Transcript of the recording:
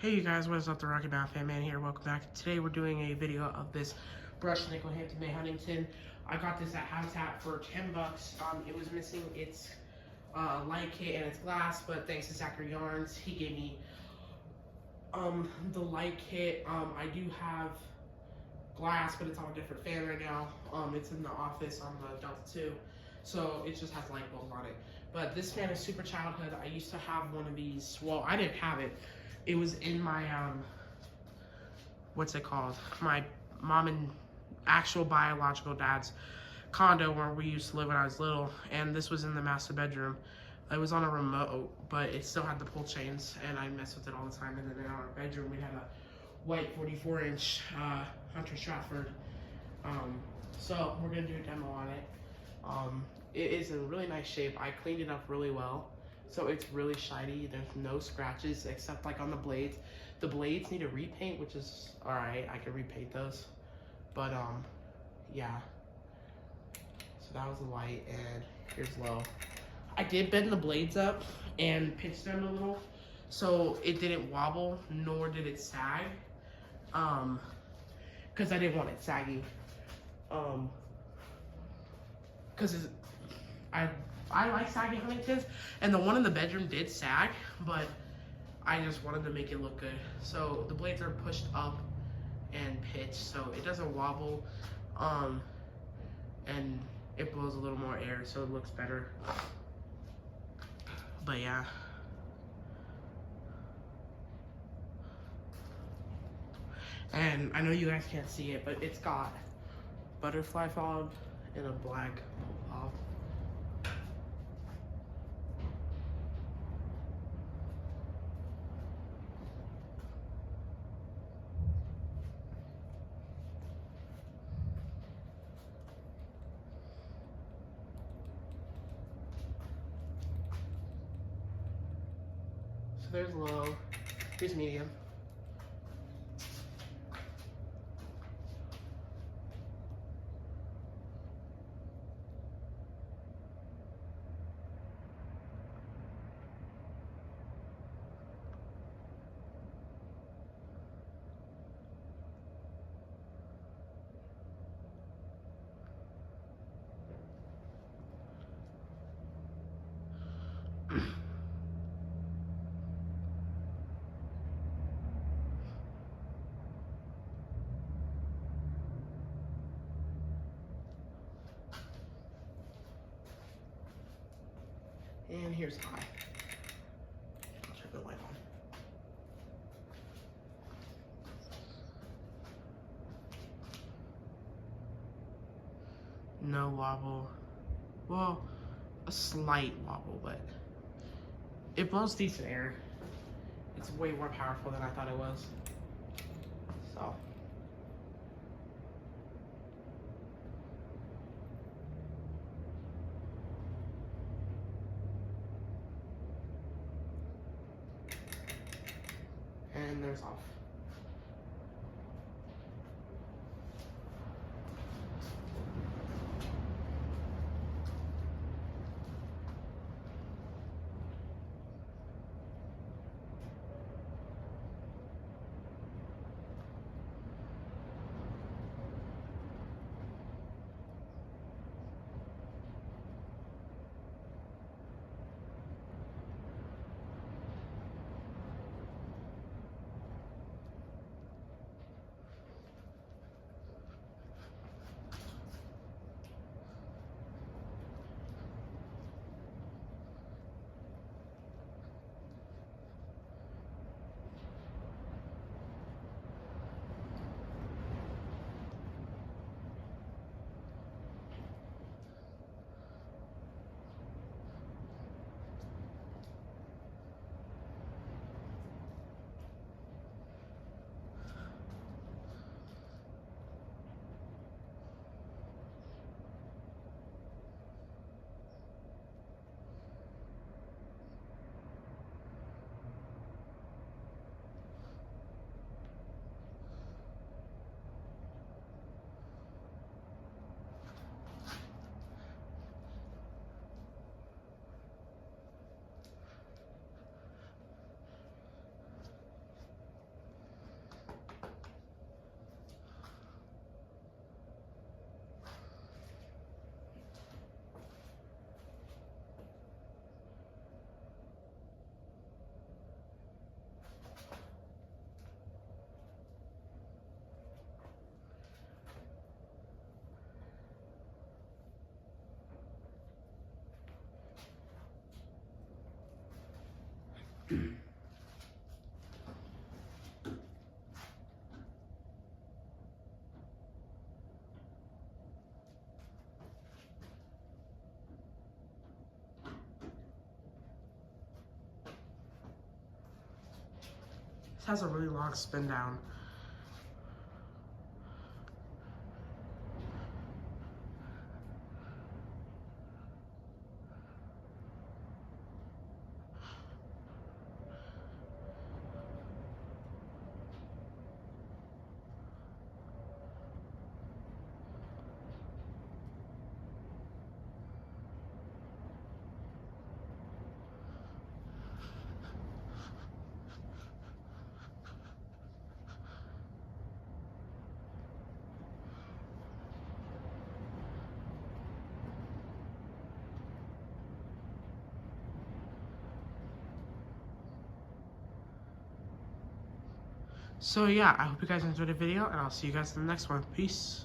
Hey you guys, what is up? The Rocky Mountain Man here. Welcome back. Today we're doing a video of this brush nickel Hampton made Huntington. I got this at Habitat for 10 bucks. It was missing its light kit and its glass, but thanks to Zachary Yarns, he gave me the light kit. I do have glass, but it's on a different fan right now. It's in the office on the Delta 2, so it just has light bulbs on it. But this fan is super childhood. I used to have one of these. Well, I didn't have it. It was in my what's it called? My mom and actual biological dad's condo where we used to live when I was little, and this was in the master bedroom. It was on a remote, but it still had the pull chains, and I messed with it all the time. And then in our bedroom, we had a white 44-inch Hunter Stratford. So we're gonna do a demo on it. It is in really nice shape. I cleaned it up really well, so it's really shiny. There's no scratches except like on the blades. The blades need a repaint, which is all right. I can repaint those, but yeah. So that was the light, and here's low. I did bend the blades up and pitch them a little, so it didn't wobble, nor did it sag. Because I didn't want it saggy. Because I like saggy Huntingtons, and the one in the bedroom did sag, but I just wanted to make it look good. So the blades are pushed up and pitched, so it doesn't wobble, and it blows a little more air, so it looks better. But yeah. And I know you guys can't see it, but it's got butterfly fob and a black fob. So there's low, here's medium. And here's high. I'll turn the light on. No wobble. Well, a slight wobble, but it blows decent air. It's way more powerful than I thought it was. So. And there's off. This has a really long spin down. So yeah, I hope you guys enjoyed the video, and I'll see you guys in the next one. Peace.